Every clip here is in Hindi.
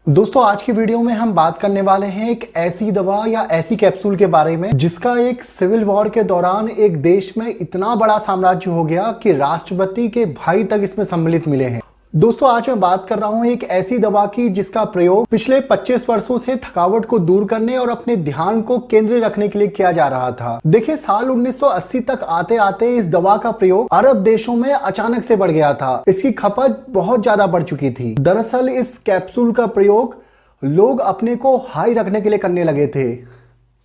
दोस्तों आज की वीडियो में हम बात करने वाले हैं एक ऐसी दवा या ऐसी कैप्सूल के बारे में जिसका एक सिविल वॉर के दौरान एक देश में इतना बड़ा साम्राज्य हो गया कि राष्ट्रपति के भाई तक इसमें सम्मिलित मिले हैं। दोस्तों आज मैं बात कर रहा हूं एक ऐसी दवा की जिसका प्रयोग पिछले 25 वर्षों से थकावट को दूर करने और अपने ध्यान को केंद्रित रखने के लिए किया जा रहा था। देखिए साल 1980 तक आते आते इस दवा का प्रयोग अरब देशों में अचानक से बढ़ गया था। इसकी खपत बहुत ज्यादा बढ़ चुकी थी। दरअसल इस कैप्सूल का प्रयोग लोग अपने को हाई रखने के लिए करने लगे थे।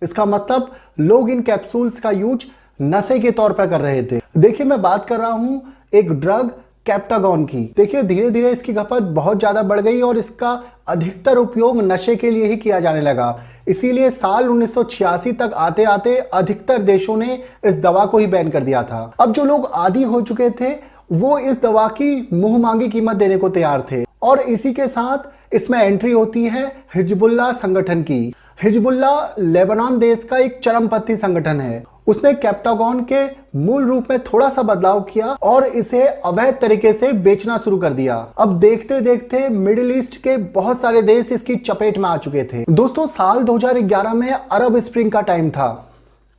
इसका मतलब लोग इन कैप्सूल्स का यूज नशे के तौर पर कर रहे थे। देखिए मैं बात कर रहा हूं एक ड्रग कैप्टागॉन की। देखिए धीरे धीरे इसकी खपत बहुत ज्यादा बढ़ गई और इसका अधिकतर उपयोग नशे के लिए ही किया जाने लगा। इसीलिए साल 1986 तक आते आते अधिकतर देशों ने इस दवा को ही बैन कर दिया था। अब जो लोग आदी हो चुके थे वो इस दवा की मुंह मांगी कीमत देने को तैयार थे और इसी के साथ इसमें एंट्री होती है हिजबुल्लाह संगठन की। हिजबुल्लाह लेबनान देश का एक चरमपंथी संगठन है। उसने कैप्टागॉन के मूल रूप में थोड़ा सा बदलाव किया और इसे अवैध तरीके से बेचना शुरू कर दिया। अब देखते देखते मिडिल ईस्ट के बहुत सारे देश इसकी चपेट में आ चुके थे। दोस्तों साल 2011 में अरब स्प्रिंग का टाइम था।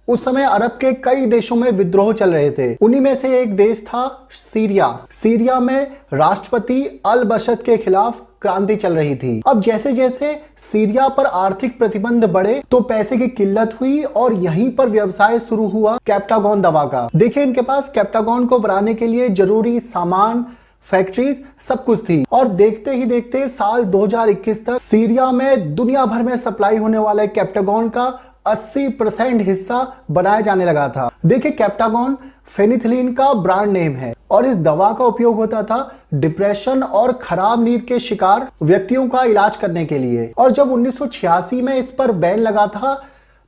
उस समय अरब के कई देशों में विद्रोह चल रहे थे। उन्हीं में से एक देश था सीरिया। सीरिया में राष्ट्रपति अल बशर के खिलाफ क्रांति चल रही थी। अब जैसे जैसे सीरिया पर आर्थिक प्रतिबंध बढ़े तो पैसे की किल्लत हुई और यहीं पर व्यवसाय शुरू हुआ कैप्टागॉन दवा का। देखिए इनके पास कैप्टागॉन को बनाने के लिए जरूरी सामान, फैक्ट्रीज सब कुछ थी और देखते ही देखते साल 2021 तक सीरिया में दुनिया भर में सप्लाई होने वाले कैप्टागॉन का 80% हिस्सा बनाया जाने लगा था। देखिए कैप्टागॉन फेनिथिलीन का ब्रांड नेम है और इस दवा का उपयोग होता था डिप्रेशन और खराब नींद के शिकार व्यक्तियों का इलाज करने के लिए। और जब 1986 में इस पर बैन लगा था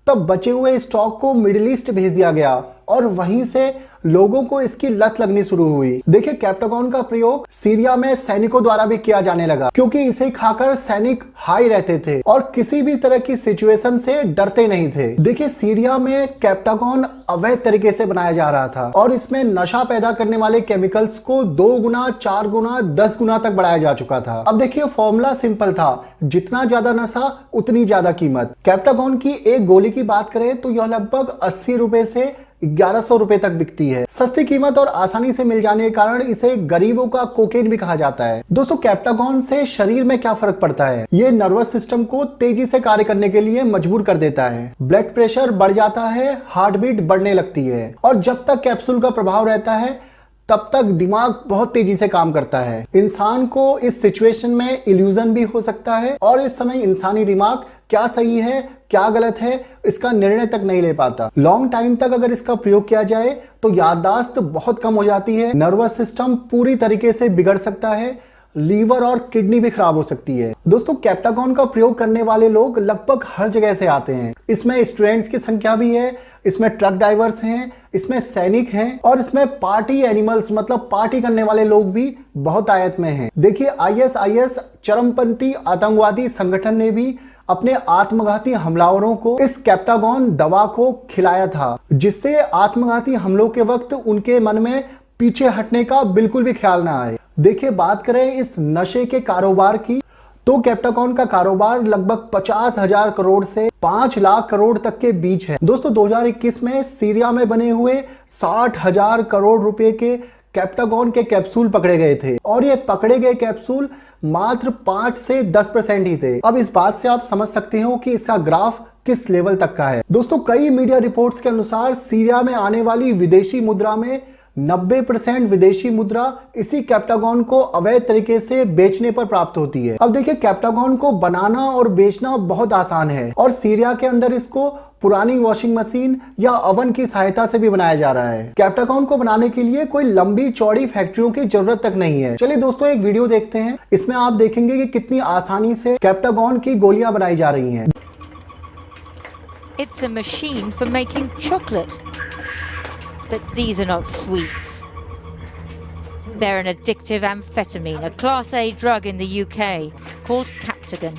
तब बचे हुए स्टॉक को मिडिल ईस्ट भेज दिया गया और वहीं से लोगों को इसकी लत लगनी शुरू हुई। देखिए कैप्टागॉन का प्रयोग सीरिया में सैनिकों द्वारा भी किया जाने लगा क्योंकि इसे खाकर सैनिक हाई रहते थे और किसी भी तरह की सिचुएशन से डरते नहीं थे। देखिए सीरिया में कैप्टागॉन अवैध तरीके से बनाया जा रहा था और इसमें नशा पैदा करने वाले केमिकल्स को 2 गुना, 4 गुना, 10 गुना तक बढ़ाया जा चुका था। अब देखिए फॉर्मूला सिंपल था, जितना ज्यादा नशा उतनी ज्यादा कीमत। कैप्टागॉन की एक गोली की बात करें तो यह लगभग 80 रुपए से 1100 रुपए तक बिकती है। सस्ती कीमत और आसानी से मिल जाने के कारण इसे गरीबों का कोकेन भी कहा जाता है। दोस्तों कैप्टागॉन से शरीर में क्या फर्क पड़ता है? ये नर्वस सिस्टम को तेजी से कार्य करने के लिए मजबूर कर देता है। ब्लड प्रेशर बढ़ जाता है, हार्ट बीट बढ़ने लगती है और जब तक कैप्सूल का प्रभाव रहता है तब तक दिमाग बहुत तेजी से काम करता है। इंसान को इस सिचुएशन में इल्यूजन भी हो सकता है और इस समय इंसानी दिमाग क्या सही है क्या गलत है इसका निर्णय तक नहीं ले पाता। लॉन्ग टाइम तक अगर इसका प्रयोग किया जाए तो याददाश्त बहुत कम हो जाती है, नर्वस सिस्टम पूरी तरीके से बिगड़ सकता है, लीवर और किडनी भी खराब हो सकती है। दोस्तों कैप्टागॉन का प्रयोग करने वाले लोग लगभग हर जगह से आते हैं। इसमें स्टूडेंट्स की संख्या भी है, इसमें ट्रक ड्राइवर्स हैं, इसमें सैनिक हैं और इसमें पार्टी एनिमल्स मतलब पार्टी करने वाले लोग भी बहुत आयत में हैं। देखिए ISIS चरमपंथी आतंकवादी संगठन ने भी अपने आत्मघाती हमलावरों को इस कैप्टागॉन दवा को खिलाया था जिससे आत्मघाती हमलों के वक्त उनके मन में पीछे हटने का बिल्कुल भी ख्याल ना आए। देखिए बात करें इस नशे के कारोबार की तो कैप्टागॉन का कारोबार लगभग 50,000 करोड़ से 5 लाख करोड़ तक के बीच है। दोस्तों 2021 में सीरिया में बने हुए 60,000 करोड़ रुपए के कैप्टागॉन के कैप्सूल पकड़े गए थे और ये पकड़े गए कैप्सूल मात्र 5 से 10% ही थे। अब इस बात से आप समझ सकते हो कि इसका ग्राफ किस लेवल तक का है। दोस्तों कई मीडिया रिपोर्ट्स के अनुसार सीरिया में आने वाली विदेशी मुद्रा में 90% विदेशी मुद्रा इसी कैप्टागॉन को अवैध तरीके से बेचने पर प्राप्त होती है। अब देखिए कैप्टागॉन को बनाना और बेचना बहुत आसान है और सीरिया के अंदर इसको पुरानी वॉशिंग मशीन या ओवन की सहायता से भी बनाया जा रहा है। कैप्टागॉन को बनाने के लिए कोई लंबी चौड़ी फैक्ट्रियों की जरूरत तक नहीं है। चलिए दोस्तों एक वीडियो देखते हैं। इसमें आप देखेंगे कि कितनी आसानी से कैप्टागॉन की गोलियां बनाई जा रही हैं। It's a machine for making chocolate. But these are not sweets. They're an addictive amphetamine, a Class A drug in the UK called Captagon.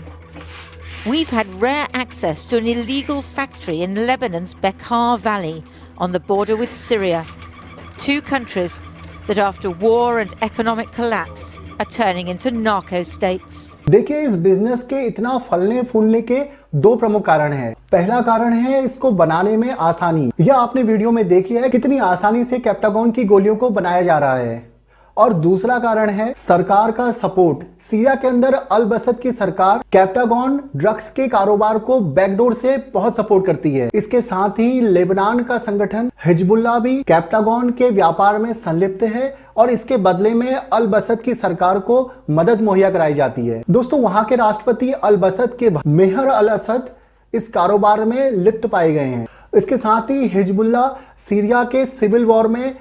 We've had rare access to an illegal factory in Lebanon's Bekaa Valley on the border with Syria, two countries that after war and economic collapse are turning into narco states. देखिए, इस बिजनेस के इतना फलने फूलने के दो प्रमुख कारण हैं। पहला कारण है इसको बनाने में आसानी। यह आपने वीडियो में देख लिया है कितनी आसानी से कैप्टागॉन की गोलियों को बनाया जा रहा है। और दूसरा कारण है सरकार का सपोर्ट। सीरिया के अंदर अल बसद की सरकार कैप्टागॉन ड्रग्स के कारोबार को बैकडोर से बहुत सपोर्ट करती है। इसके साथ ही लेबनान का संगठन हिजबुल्लाह भी कैप्टागॉन के व्यापार में संलिप्त है और इसके बदले में अल बसद की सरकार को मदद मुहैया कराई जाती है। दोस्तों, वहां के राष्ट्रपति अल बसद के मेहर अल असद इस कारोबार में लिप्त पाए गए हैं। इसके साथ ही हिजबुल्लाह सीरिया के सिविल वॉर में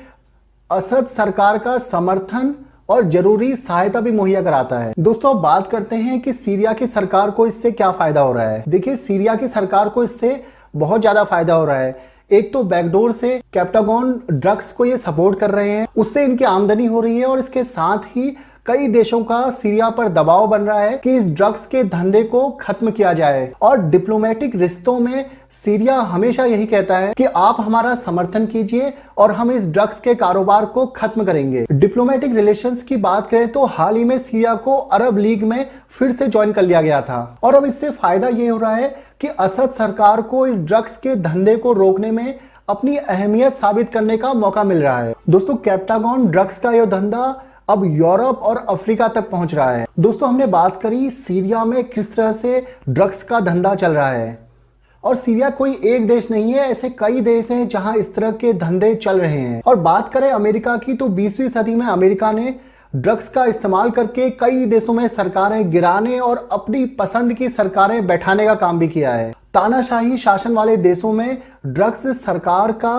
असद सरकार का समर्थन और जरूरी सहायता भी मुहैया कराता है। दोस्तों, अब बात करते हैं कि सीरिया की सरकार को इससे क्या फायदा हो रहा है। देखिए, सीरिया की सरकार को इससे बहुत ज्यादा फायदा हो रहा है। एक तो बैकडोर से कैप्टागॉन ड्रग्स को ये सपोर्ट कर रहे हैं, उससे इनकी आमदनी हो रही है और इसके साथ ही कई देशों का सीरिया पर दबाव बन रहा है कि इस ड्रग्स के धंधे को खत्म किया जाए। और डिप्लोमेटिक रिश्तों में सीरिया हमेशा यही कहता है कि आप हमारा समर्थन कीजिए और हम इस ड्रग्स के कारोबार को खत्म करेंगे। डिप्लोमेटिक रिलेशंस की बात करें तो हाल ही में सीरिया को अरब लीग में फिर से ज्वाइन कर लिया गया था और अब इससे फायदा ये हो रहा है कि असद सरकार को इस ड्रग्स के धंधे को रोकने में अपनी अहमियत साबित करने का मौका मिल रहा है। दोस्तों, कैप्टागॉन ड्रग्स का यह धंधा अब यूरोप और अफ्रीका तक पहुंच रहा है। दोस्तों, हमने बात करी सीरिया में किस तरह से ड्रग्स का धंधा चल रहा है और सीरिया कोई एक देश नहीं है, ऐसे कई देश हैं जहां इस तरह के धंधे चल रहे हैं। और बात करें अमेरिका की तो 20वीं सदी में अमेरिका ने ड्रग्स का इस्तेमाल करके कई देशों में सरकारें गिराने और अपनी पसंद की सरकारें बैठाने का काम भी किया है। तानाशाही शासन वाले देशों में ड्रग्स सरकार का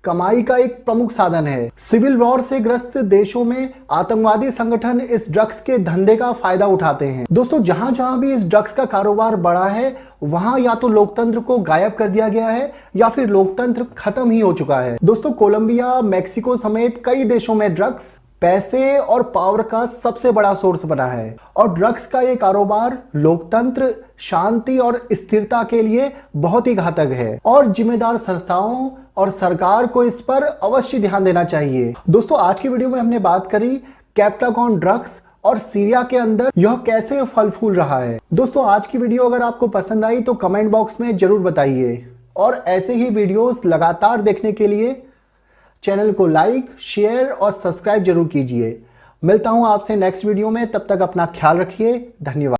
कमाई का एक प्रमुख साधन है। सिविल वॉर से ग्रस्त देशों में आतंकवादी संगठन इस ड्रग्स के धंधे का फायदा उठाते हैं। दोस्तों, जहां जहां भी इस ड्रग्स का कारोबार बढ़ा है वहां या तो लोकतंत्र को गायब कर दिया गया है या फिर लोकतंत्र खत्म ही हो चुका है। दोस्तों, कोलंबिया, मैक्सिको समेत कई देशों में ड्रग्स पैसे और पावर का सबसे बड़ा सोर्स बना है और ड्रग्स का ये कारोबार लोकतंत्र, शांति और स्थिरता के लिए बहुत ही घातक है और जिम्मेदार संस्थाओं और सरकार को इस पर अवश्य ध्यान देना चाहिए। दोस्तों, आज की वीडियो में हमने बात करी कैप्टागॉन ड्रग्स और सीरिया के अंदर यह कैसे फल फूल रहा है। दोस्तों, आज की वीडियो अगर आपको पसंद आई तो कमेंट बॉक्स में जरूर बताइए और ऐसे ही वीडियोस लगातार देखने के लिए चैनल को लाइक, शेयर और सब्सक्राइब जरूर कीजिए। मिलता हूं आपसे नेक्स्ट वीडियो में, तब तक अपना ख्याल रखिए। धन्यवाद।